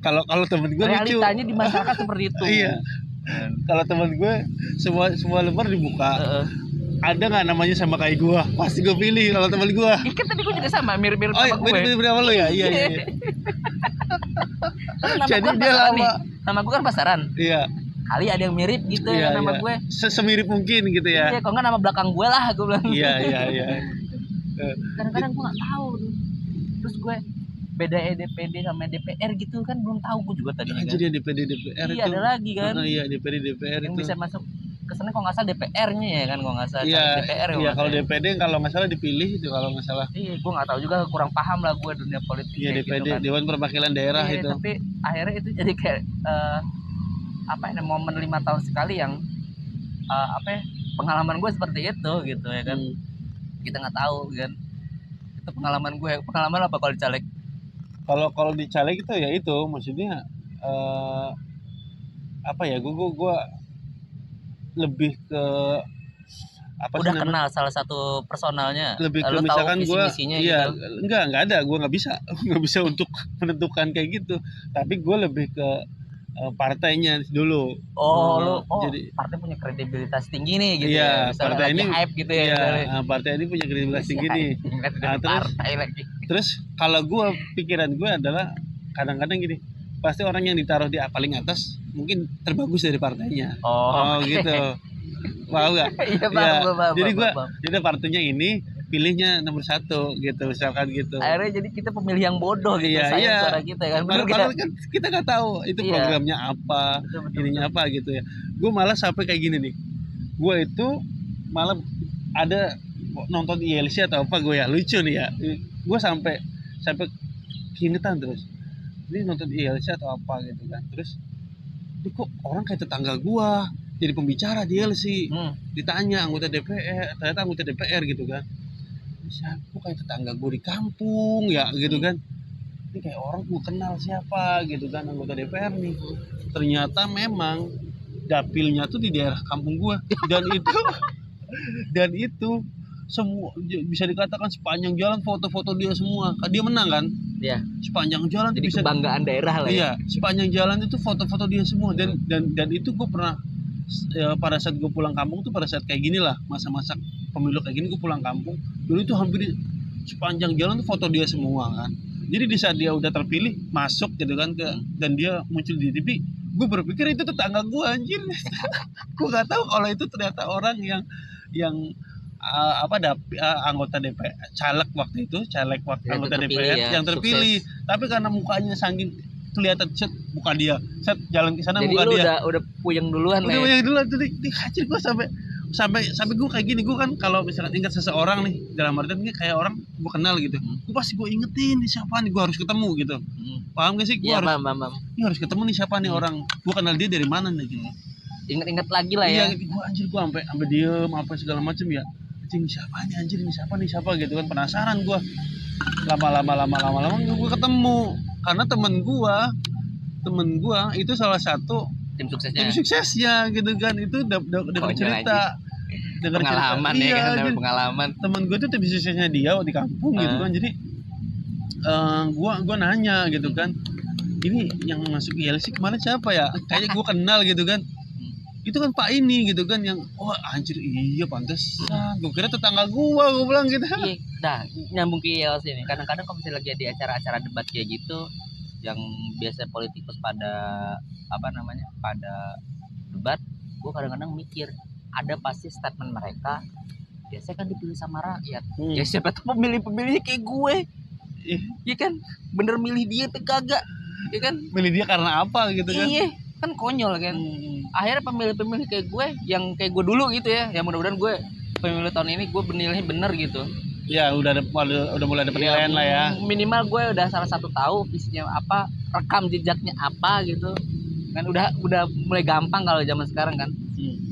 Kalau temen gue realitanya lucu. di masyarakat seperti itu. Iya. Kalau temen gue semua lembar dibuka, ada nggak namanya sama kayak gue, pasti gue pilih kalau temen gue. Kan tadi gue juga sama, mirip-mirip sama gue. Mirip-mirip sama lo ya. Iya. Jadi dia lama. Nama gue kan pasaran. Iya. Kali ada yang mirip gitu ya nama gue. Semirip mungkin gitu ya. Iya, kalau nggak nama belakang gue lah gue bilang. Iya. Kadang-kadang gue nggak tahu tuh. Terus gue beda DPD sama DPR gitu kan belum tahu gue juga tadi. Jadi DPD DPR iya, itu ada lagi kan. Iya, DPD DPR yang itu bisa masuk ke sana kalau nggak salah DPR-nya ya kan, kalau nggak salah DPR ya. Iya, kalau DPD kalau nggak salah dipilih itu kalau nggak salah. Iya, gue nggak tahu juga, kurang paham lah gue dunia politik. Iya, DPD gitu kan. Dewan Perwakilan Daerah itu. Tapi akhirnya itu jadi kayak momen 5 tahun sekali yang pengalaman gue seperti itu gitu ya kan. Kita nggak tahu kan itu pengalaman apa kalau di caleg. Kalau di caleg itu ya itu maksudnya gue lebih ke udah kenal salah satu personalnya, lebih ke misalkan gue iya gitu. Enggak ada, gue nggak bisa untuk menentukan kayak gitu, tapi gue lebih ke partainya dulu. Jadi partai punya kredibilitas tinggi nih gitu. Iya, ya. partai ini hype gitu ya. Iya, partai ini punya kredibilitas tinggi nih. Terus kalau gue pikiran gue adalah kadang-kadang gini, pasti orang yang ditaruh di paling atas mungkin terbagus dari partainya. Gitu. Paham nggak? Iya, jadi partainya ini pilihnya nomor 1 gitu, misalkan gitu. Akhirnya jadi kita pemilih yang bodoh gitu, suara kita kan. Padahal kan kita nggak tahu itu programnya apa, ininya apa gitu ya. Gue malah sampai kayak gini nih. Gue itu malah ada nonton ILC atau apa gue ya, lucu nih ya. Gue sampai keingetan terus. Ini nonton ILC atau apa gitu kan. Terus kok orang kayak tetangga gue jadi pembicara di ILC. Ditanya anggota DPR, ternyata anggota DPR gitu kan. Siapa kayak tetangga gue di kampung ya gitu kan, ini kayak orang gue kenal siapa gitu kan, anggota DPR nih. Ternyata memang dapilnya tuh di daerah kampung gue, dan itu semua bisa dikatakan sepanjang jalan foto-foto dia semua. Dia menang kan? Iya. Sepanjang jalan jadi bisa kebanggaan daerah lah ya. Iya, sepanjang jalan itu foto-foto dia semua, dan itu gue pernah pada saat gue pulang kampung tuh, pada saat kayak gini lah, masa-masa pemilu kayak gini, gue pulang kampung dulu itu hampir sepanjang jalan tuh foto dia semua kan. Jadi di saat dia udah terpilih masuk gitu kan dan dia muncul di TV, gue berpikir itu tetangga gue, anjir. Gue nggak tahu kalau itu ternyata orang yang anggota DPR, caleg waktu anggota DPR ya, yang terpilih. Sukses. Tapi karena mukanya saking kelihatan bukan dia, jalan ke sana bukan dia. Jadi udah puyeng duluan lah. Udah puyeng duluan, jadi hancur gue sampai gue kayak gini. Gue kan kalau misalkan ingat seseorang nih, dalam artian ini kayak orang gue kenal gitu, gue pasti gue ingetin nih siapa nih, gue harus ketemu gitu. Paham gak sih? Gue harus ketemu nih siapa nih orang, gue kenal dia dari mana nih gitu. Ingat lagi lah ya. Iya, gue anjir, gue sampai diem apa segala macem ya. Anjing siapa nih, anjir ini siapa gitu kan, penasaran gue. Lama-lama gue ketemu. Karena temen gua itu salah satu tim suksesnya gitu kan. Itu dapat cerita, pengalaman cerita. Ya kan, dapat pengalaman. Temen gua itu tim suksesnya dia di kampung gitu kan. Jadi gua nanya gitu kan, ini yang masuk ILC kemarin siapa ya, kayaknya gua kenal gitu kan. Itu kan Pak ini gitu kan, yang anjir iya pantesan, gue kira tetangga gue bilang gitu. Iya, nah nyambung ke ILC nih, kadang-kadang kalau misalnya lagi di acara-acara debat kayak gitu, yang biasa politikus pada pada debat, gue kadang-kadang mikir ada pasti statement mereka biasanya kan dipilih sama rakyat. Ya siapa tuh pemilihnya kayak gue, iya kan, bener milih dia tuh kagak, ya kan, milih dia karena apa gitu kan. Iya kan, konyol kan. Akhirnya pemilih kayak gue, yang kayak gue dulu gitu ya, yang mudah-mudahan gue pemilu tahun ini gue bernilai bener gitu ya. Udah mulai ada penilaian lah ya. Minimal gue udah salah satu tahu visinya apa, rekam jejaknya apa gitu kan. Udah mulai gampang kalau zaman sekarang kan.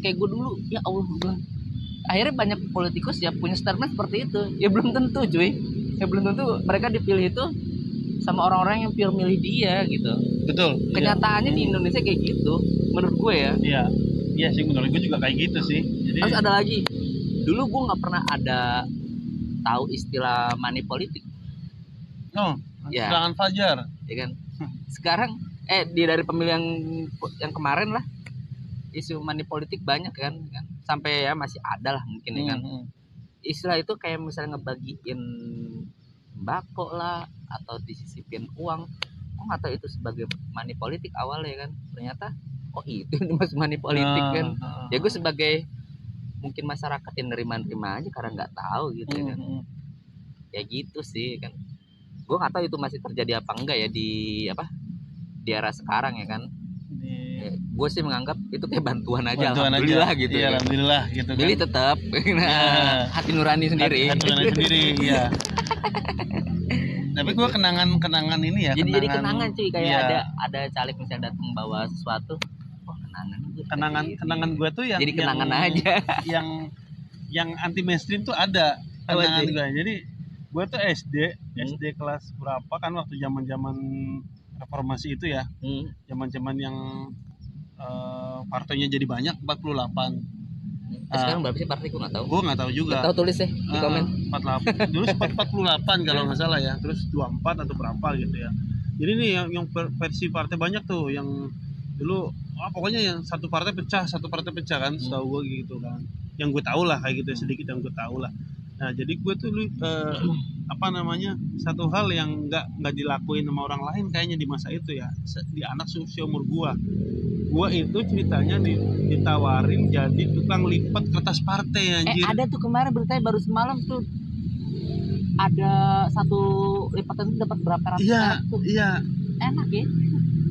Kayak gue dulu, ya Allah, gue akhirnya banyak politikus ya punya statement seperti itu, ya belum tentu cuy. Ya belum tentu mereka dipilih itu sama orang-orang yang pure milih dia gitu. Betul. Kenyataannya di Indonesia kayak gitu menurut gue ya. Iya. Iya sih, menurut gue juga kayak gitu sih. Jadi terus ada lagi, dulu gue nggak pernah ada tahu istilah money politik. Ya. Serangan Fajar. Ya kan. Sekarang dari pemilihan yang kemarin lah, isu money politik banyak kan, sampai ya masih ada lah mungkin ya kan. Istilah itu kayak misalnya ngebagiin sembako lah atau disisipin uang. Kok nggak tahu itu sebagai money politik awalnya kan, ternyata itu mas money politik kan. Ya gue sebagai mungkin masyarakat yang nerima aja karena nggak tahu gitu kan. Ya gitu sih kan. Gue nggak tahu itu masih terjadi apa enggak ya di era sekarang ya kan. Gue sih menganggap itu kayak bantuan aja, alhamdulillah aja. Gitu. Iya, kan. Alhamdulillah gitu kan. Pilih tetap hati nurani sendiri. Hati nurani sendiri, iya. Tapi gue kenangan ini ya. Jadi kenangan cuy, kayak ada caleg misalnya datang bawa sesuatu. Kenangan gue tuh yang jadi kenangan aja. Yang anti mainstream tuh ada kenangan gue. Jadi gue tuh SD kelas berapa kan, waktu zaman reformasi itu ya. Zaman yang partainya jadi banyak, 48. Sekarang berapa sih partai? Gue nggak tahu. Gue nggak tahu juga. Tahu tulis ya di komen. 48. Dulu sempat 48 kalau nggak salah ya. Terus 24 atau berapa gitu ya. Jadi nih yang versi partai banyak tuh, yang dulu pokoknya yang satu partai pecah kan, setahu gue gitu kan. Yang gue tahu lah kayak gitu, sedikit yang gue tahu lah. Nah jadi gue tuh satu hal yang nggak dilakuin sama orang lain kayaknya di masa itu ya, di anak seumur gue itu ceritanya ditawarin jadi tukang lipat kertas partai anjir. Ada tuh kemarin beritanya baru semalam tuh, ada satu lipatan itu dapat berapa ratus. Iya. Enak ya.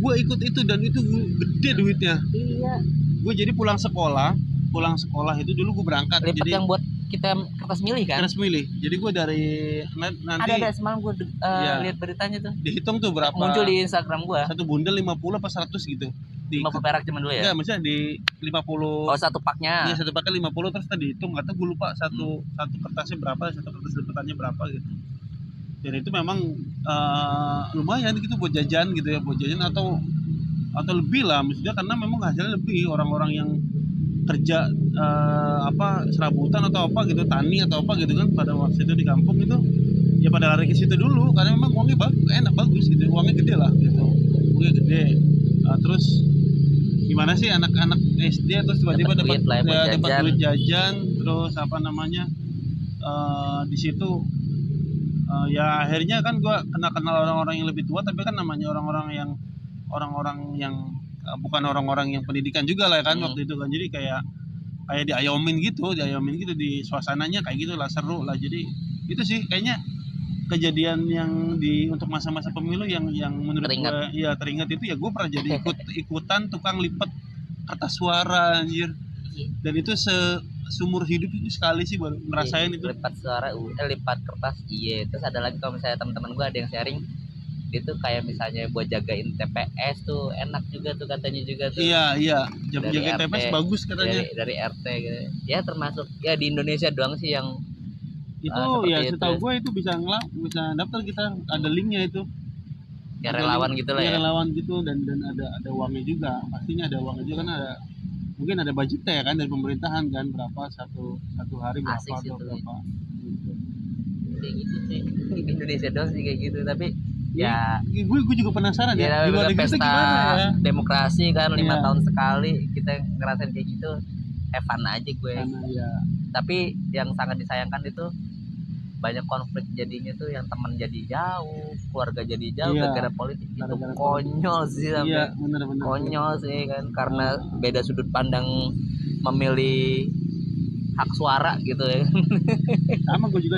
Gue ikut itu dan itu gede duitnya. Iya. Gue jadi pulang sekolah itu dulu gue berangkat. Lipat jadi yang buat kita kertas milih kan? Kertas milih. Jadi gue dari nanti ada semalam gue lihat beritanya tuh. Dihitung tuh berapa? Muncul di Instagram gue. Satu bundel 50 apa 100 gitu. 50 perak zaman dulu ya? Enggak, maksudnya di 50. Oh, satu paknya. Iya, satu paknya 50, terus tadi hitung, kata gue lupa satu kertasnya berapa, satu kertas lipatannya berapa gitu. Dan itu memang lumayan gitu buat jajan gitu ya, buat jajan atau lebih lah, maksudnya karena memang hasilnya lebih. Orang-orang yang kerja serabutan atau apa gitu, tani atau apa gitu kan, pada waktu itu di kampung itu ya pada lari ke situ dulu karena memang uangnya bagus gitu, uangnya gede lah gitu, uangnya gede. Terus gimana sih anak-anak SD terus tiba-tiba dapat duit jajan, terus di situ ya akhirnya kan gue kenal orang-orang yang lebih tua, tapi kan namanya orang-orang yang bukan orang-orang yang pendidikan juga lah kan waktu itu kan. Jadi kayak diayomin gitu di suasananya kayak gitu lah, seru lah. Jadi itu sih kayaknya kejadian yang untuk masa-masa pemilu yang menurut gue ya teringat itu ya. Gue pernah jadi ikutan tukang lipat kertas suara anjir, dan itu seumur hidup itu sekali sih baru ngerasain itu. Lipat suara, lipat kertas. Iya. Terus ada lagi kalau misalnya teman-teman gue ada yang sharing, dia tuh kayak misalnya buat jagain TPS tuh enak juga tuh katanya juga tuh. Iya. Jagain TPS bagus katanya. Dari RT gitu. Ya termasuk ya di Indonesia doang sih yang itu ya setahu gue itu bisa daftar, kita ada linknya itu. Ya relawan gitu lah ya. Relawan gitu dan ada uangnya juga, pastinya ada uangnya juga kan, mungkin ada budgetnya ya kan dari pemerintahan kan, berapa satu hari berapa atau berapa gitu. Kayak gitu sih. Di Indonesia doang sih kayak gitu, tapi ya gue juga penasaran ya di luar negeri pesta gimana ya. Demokrasi kan 5 tahun sekali kita ngerasain kayak gitu, fun aja gue. Ya. Tapi yang sangat disayangkan itu banyak konflik jadinya tuh, yang teman jadi jauh, keluarga jadi jauh gara-gara politik. Itu konyol sih, sampai bener. Konyol sih kan, karena beda sudut pandang memilih hak suara gitu ya. Sama gue juga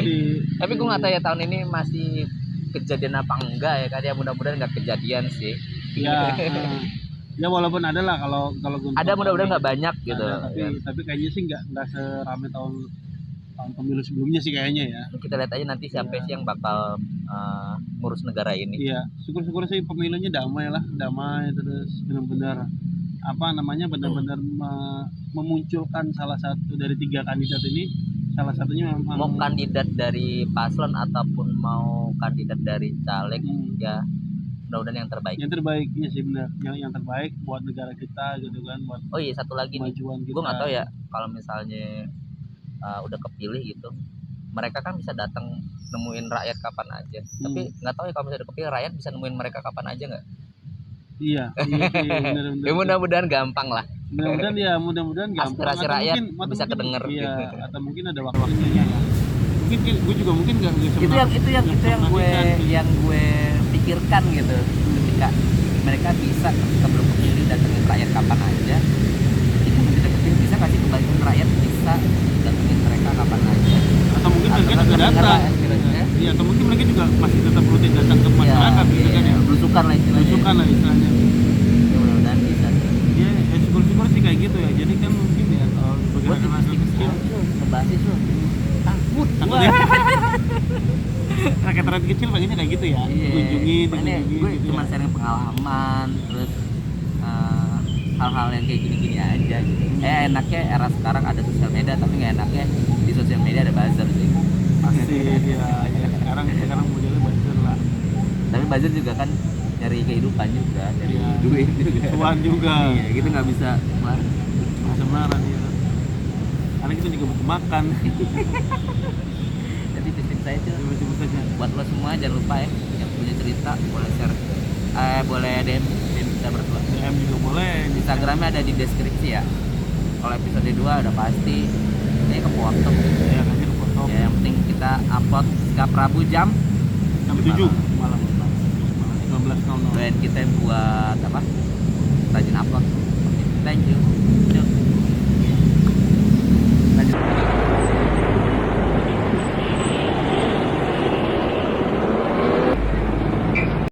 tapi gue nggak tahu ya tahun ini masih kejadian apa enggak ya kan, ya mudah-mudahan nggak kejadian sih. Ya walaupun ada lah kalau ada, mudah-mudahan nggak banyak gitu. Tapi kayaknya sih nggak seramai tahun pemilu sebelumnya sih kayaknya ya. Kita lihat aja nanti siapa sih yang bakal ngurus negara ini. Iya, syukur-syukur sih pemilunya damai terus benar-benar benar-benar memunculkan salah satu dari 3 kandidat ini salah satunya memang mau kandidat dari paslon ataupun mau kandidat dari caleg ya mudah-mudahan yang terbaik. Yang terbaik ya sih benar. Yang terbaik buat negara kita gitu kan, buat oh iya satu lagi nih, gue nggak tahu ya kalau misalnya udah kepilih gitu, mereka kan bisa datang nemuin rakyat kapan aja. Tapi nggak tahu ya kalau misalnya udah kepilih rakyat bisa nemuin mereka kapan aja nggak? Iya sih, benar. Ya mudah-mudahan gampang lah. Mudah-mudahan gampang. Aspirasi rakyat mungkin, bisa kedenger iya, gitu. atau mungkin ada waktunya ya. Mungkin gue juga mungkin nggak yang gue pikirkan gitu. Ketika mereka bisa sebelum kepilih datengin rakyat kapan aja, jika tidak kepilih bisa kasih kebaikan rakyat bisa datengin mereka kapan aja. Atau mungkin mereka juga datang. Iya, atau mungkin mereka juga masih tetap rutin datang ke masyarakat gitu kan ya. Belusukan lah istilahnya. Ya, mudah-mudahan bisa. Iya, syukur-syukur sih kayak gitu ya. Jadi kan mungkin ya kalau sebagai rakyat kecil sebasis lo takut ya. Rakyat kecil pengennya kayak gitu ya. dikunjungi gue gitu cuma ya. sharing pengalaman terus hal-hal yang kayak gini-gini aja gitu. Enaknya era sekarang ada sosial media, tapi nggak enaknya di sosial media ada buzzer sih. Pasti ya sekarang modelnya buzzer lah. Tapi buzzer juga kan nyari kehidupan juga, nyari duit juga, cuan juga. Iya, gitu nggak bisa marah ya. Karena kita juga butuh makan. Jadi tips saya tuh buat lo semua jangan lupa ya, yang punya cerita boleh share, boleh DM kita berdua. DM juga boleh. Instagramnya ada di deskripsi ya. Kalau episode 2 udah pasti ini kepotong. Ya kasih kepotong. Ya yang penting kita upload setiap Rabu jam 7 malam 15.00. Dan kita buat apa? Rajin upload. Thank you.